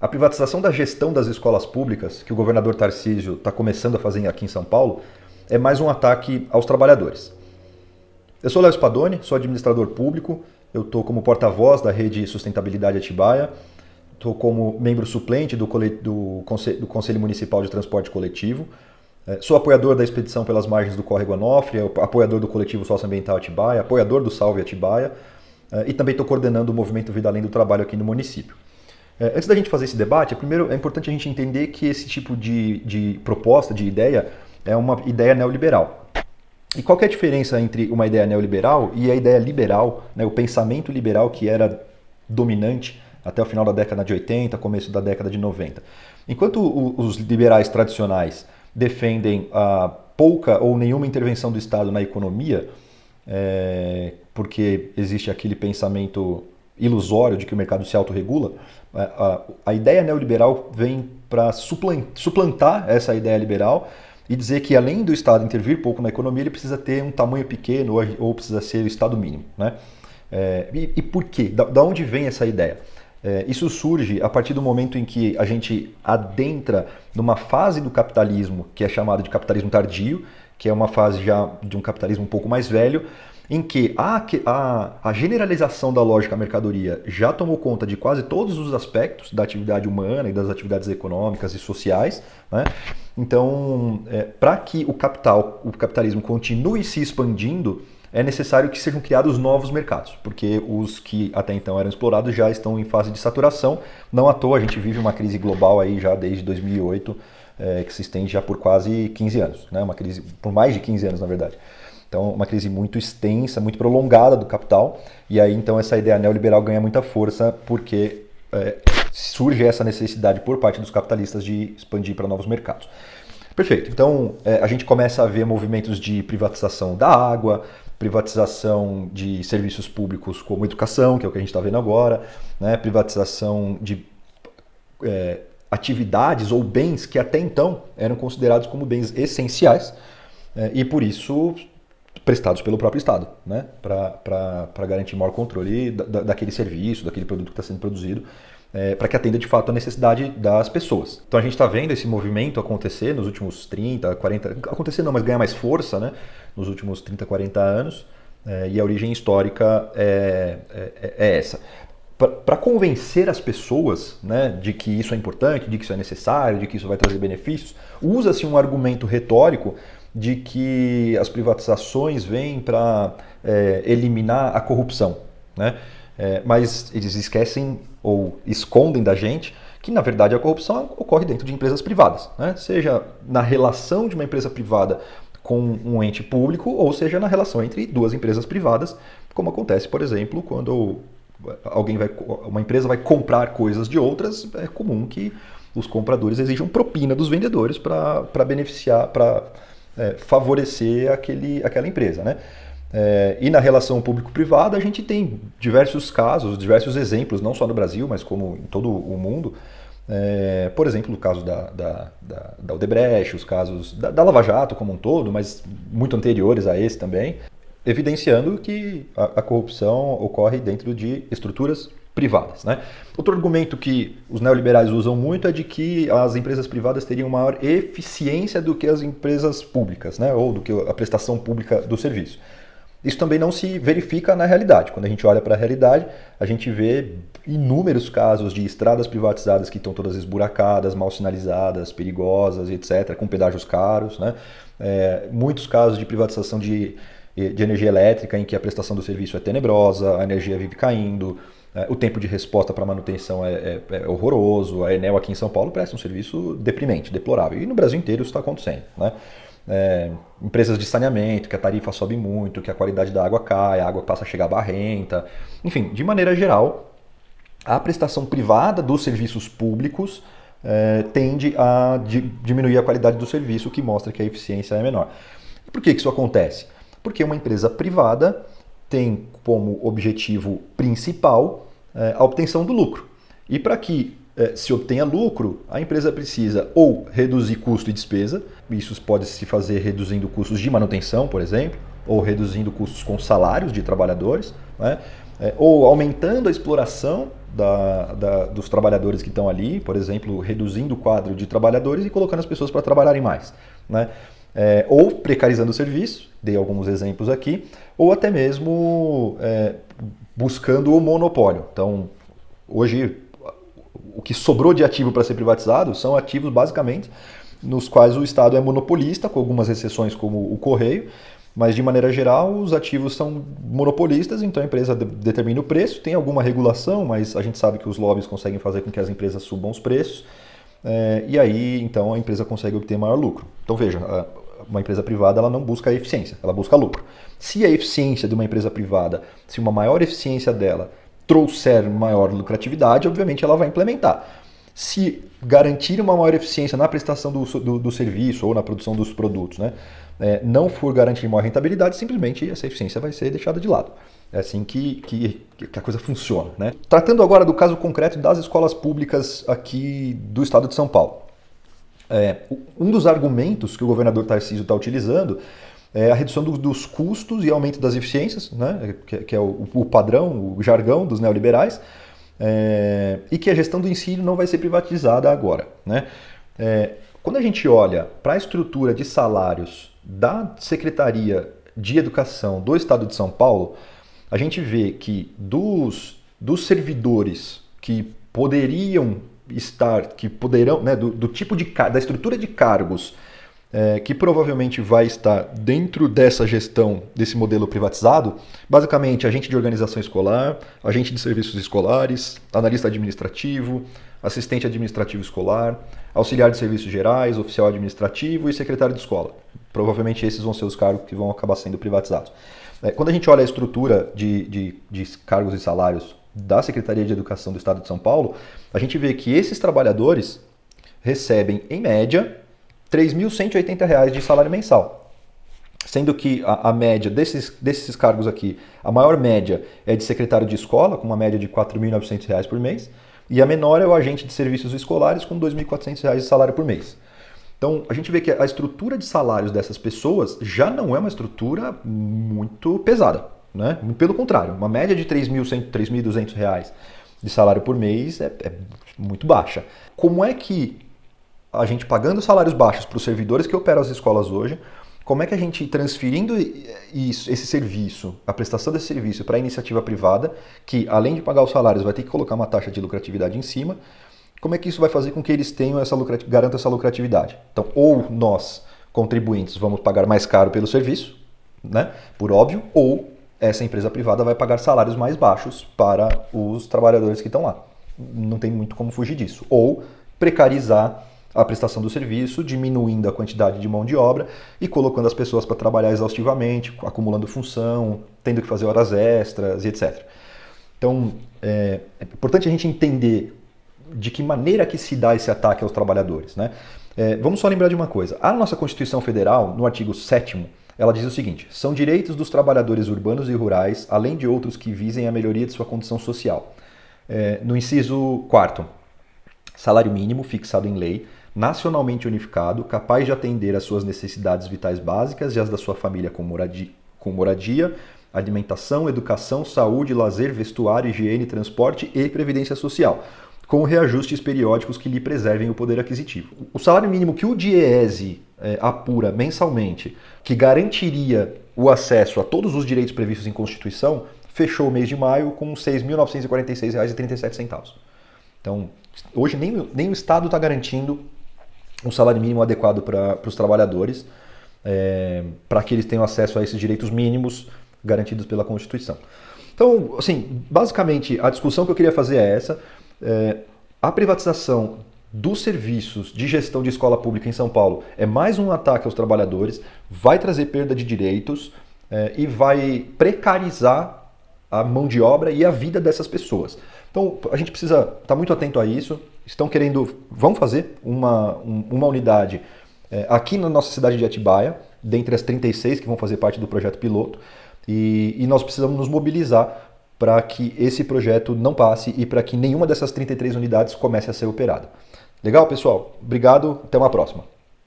A privatização da gestão das escolas públicas, que o governador Tarcísio está começando a fazer aqui em São Paulo, é mais um ataque aos trabalhadores. Eu sou Léo Spadoni, sou administrador público, eu estou como porta-voz da Rede Sustentabilidade Atibaia, estou como membro suplente do Conselho Municipal de Transporte Coletivo, sou apoiador da expedição pelas margens do Córrego Onofre, apoiador do coletivo Socioambiental Atibaia, apoiador do Salve Atibaia e também estou coordenando o movimento Vida Além do Trabalho aqui no município. Antes da gente fazer esse debate, primeiro é importante a gente entender que esse tipo de proposta, de ideia, é uma ideia neoliberal. E qual que é a diferença entre uma ideia neoliberal e a ideia liberal, né, o pensamento liberal que era dominante até o final da década de 80, começo da década de 90? Enquanto os liberais tradicionais defendem a pouca ou nenhuma intervenção do Estado na economia, porque existe aquele pensamento ilusório de que o mercado se autorregula, a ideia neoliberal vem para suplantar essa ideia liberal e dizer que além do Estado intervir pouco na economia, ele precisa ter um tamanho pequeno ou precisa ser o Estado mínimo. Né? E por quê? Da onde vem essa ideia? Isso surge a partir do momento em que a gente adentra numa fase do capitalismo que é chamada de capitalismo tardio, que é uma fase já de um capitalismo um pouco mais velho, em que a generalização da lógica mercadoria já tomou conta de quase todos os aspectos da atividade humana e das atividades econômicas e sociais. Né? Então, para que o capitalismo continue se expandindo, é necessário que sejam criados novos mercados, porque os que até então eram explorados já estão em fase de saturação. Não à toa a gente vive uma crise global aí já desde 2008, que se estende já por quase 15 anos, né? Uma crise por mais de 15 anos, na verdade. Então, uma crise muito extensa, muito prolongada do capital, e aí então essa ideia neoliberal ganha muita força porque surge essa necessidade por parte dos capitalistas de expandir para novos mercados. Perfeito. Então, a gente começa a ver movimentos de privatização da água, privatização de serviços públicos como educação, que é o que a gente está vendo agora, né? Privatização de atividades ou bens que até então eram considerados como bens essenciais e por isso prestados pelo próprio Estado, né? Para garantir maior controle daquele serviço, daquele produto que está sendo produzido, para que atenda de fato a necessidade das pessoas. Então a gente está vendo esse movimento acontecer nos últimos 30, 40... Acontecer não, mas ganhar mais força, né? Nos últimos 30, 40 anos, e a origem histórica é essa. Para convencer as pessoas, né, de que isso é importante, de que isso é necessário, de que isso vai trazer benefícios, usa-se um argumento retórico de que as privatizações vêm para eliminar a corrupção, né? Mas eles esquecem ou escondem da gente que, na verdade, a corrupção ocorre dentro de empresas privadas, né? Seja na relação de uma empresa privada com um ente público, ou seja na relação entre duas empresas privadas, como acontece, por exemplo, quando uma empresa vai comprar coisas de outras, é comum que os compradores exijam propina dos vendedores para beneficiar, para favorecer aquela empresa, né? E na relação público-privada a gente tem diversos casos, diversos exemplos, não só no Brasil, mas como em todo o mundo. Por exemplo, o caso da Odebrecht, os casos da Lava Jato como um todo, mas muito anteriores a esse também, evidenciando que a corrupção ocorre dentro de estruturas privadas, né? Outro argumento que os neoliberais usam muito é de que as empresas privadas teriam maior eficiência do que as empresas públicas, né? Ou do que a prestação pública do serviço. Isso também não se verifica na realidade. Quando a gente olha para a realidade, a gente vê inúmeros casos de estradas privatizadas que estão todas esburacadas, mal sinalizadas, perigosas, etc., com pedágios caros, né? Muitos casos de privatização de energia elétrica em que a prestação do serviço é tenebrosa, a energia vive caindo, o tempo de resposta para manutenção é horroroso. A Enel aqui em São Paulo presta um serviço deprimente, deplorável. E no Brasil inteiro isso está acontecendo, né? Empresas de saneamento, que a tarifa sobe muito, que a qualidade da água cai, a água passa a chegar barrenta. Enfim, de maneira geral, a prestação privada dos serviços públicos tende a diminuir a qualidade do serviço, o que mostra que a eficiência é menor. E por que isso acontece? Porque uma empresa privada tem como objetivo principal a obtenção do lucro. E para que se obtenha lucro, a empresa precisa ou reduzir custo e despesa, isso pode se fazer reduzindo custos de manutenção, por exemplo, ou reduzindo custos com salários de trabalhadores, né? Ou aumentando a exploração dos trabalhadores que estão ali, por exemplo, reduzindo o quadro de trabalhadores e colocando as pessoas para trabalharem mais, né? Ou precarizando o serviço, dei alguns exemplos aqui, ou até mesmo buscando o monopólio. Então, hoje, o que sobrou de ativo para ser privatizado são ativos basicamente nos quais o Estado é monopolista, com algumas exceções como o Correio, mas de maneira geral os ativos são monopolistas, então a empresa determina o preço, tem alguma regulação, mas a gente sabe que os lobbies conseguem fazer com que as empresas subam os preços, e aí então a empresa consegue obter maior lucro. Então veja, uma empresa privada ela não busca a eficiência, ela busca lucro. Se a eficiência de uma empresa privada, se uma maior eficiência dela trouxer maior lucratividade, obviamente ela vai implementar. Se garantir uma maior eficiência na prestação do serviço ou na produção dos produtos, né, não for garantir maior rentabilidade, simplesmente essa eficiência vai ser deixada de lado. É assim que a coisa funciona, né? Tratando agora do caso concreto das escolas públicas aqui do estado de São Paulo. Um dos argumentos que o governador Tarcísio está utilizando é a redução dos custos e aumento das eficiências, né, que é o padrão, o jargão dos neoliberais, e que a gestão do ensino não vai ser privatizada agora, né? Quando a gente olha para a estrutura de salários da Secretaria de Educação do Estado de São Paulo, a gente vê que dos servidores que poderiam estar, que poderão, né, do tipo da estrutura de cargos que provavelmente vai estar dentro dessa gestão, desse modelo privatizado, basicamente agente de organização escolar, agente de serviços escolares, analista administrativo, assistente administrativo escolar, auxiliar de serviços gerais, oficial administrativo e secretário de escola. Provavelmente esses vão ser os cargos que vão acabar sendo privatizados. Quando a gente olha a estrutura de cargos e salários da Secretaria de Educação do Estado de São Paulo, a gente vê que esses trabalhadores recebem, em média, R$ 3.180 de salário mensal. Sendo que a média desses cargos aqui, a maior média é de secretário de escola, com uma média de R$ 4.900 por mês, e a menor é o agente de serviços escolares, com R$ 2.400 de salário por mês. Então, a gente vê que a estrutura de salários dessas pessoas já não é uma estrutura muito pesada, né? Pelo contrário, uma média de R$ 3.200 de salário por mês é muito baixa. Como é que a gente pagando salários baixos para os servidores que operam as escolas hoje, como é que a gente transferindo esse serviço, a prestação desse serviço para a iniciativa privada, que além de pagar os salários vai ter que colocar uma taxa de lucratividade em cima, como é que isso vai fazer com que eles tenham garantam essa lucratividade? Então, ou nós, contribuintes, vamos pagar mais caro pelo serviço, né, por óbvio, ou essa empresa privada vai pagar salários mais baixos para os trabalhadores que estão lá. Não tem muito como fugir disso. Ou precarizar a prestação do serviço, diminuindo a quantidade de mão de obra e colocando as pessoas para trabalhar exaustivamente, acumulando função, tendo que fazer horas extras e etc. Então, é importante a gente entender de que maneira que se dá esse ataque aos trabalhadores, né? Vamos só lembrar de uma coisa. A nossa Constituição Federal, no artigo 7º, ela diz o seguinte: são direitos dos trabalhadores urbanos e rurais, além de outros que visem a melhoria de sua condição social. No inciso 4º, salário mínimo fixado em lei, nacionalmente unificado, capaz de atender às suas necessidades vitais básicas e às da sua família com moradia, alimentação, educação, saúde, lazer, vestuário, higiene, transporte e previdência social, com reajustes periódicos que lhe preservem o poder aquisitivo. O salário mínimo que o DIEESE apura mensalmente, que garantiria o acesso a todos os direitos previstos em Constituição, fechou o mês de maio com R$ 6.946,37. Então, hoje nem o Estado está garantindo um salário mínimo adequado para os trabalhadores, para que eles tenham acesso a esses direitos mínimos garantidos pela Constituição. Então, assim, basicamente, a discussão que eu queria fazer é essa. A privatização dos serviços de gestão de escola pública em São Paulo é mais um ataque aos trabalhadores, vai trazer perda de direitos e vai precarizar a mão de obra e a vida dessas pessoas. Então, a gente precisa estar muito atento a isso. Vão fazer uma unidade aqui na nossa cidade de Atibaia, dentre as 36 que vão fazer parte do projeto piloto, e nós precisamos nos mobilizar para que esse projeto não passe e para que nenhuma dessas 33 unidades comece a ser operada. Legal, pessoal? Obrigado, até uma próxima.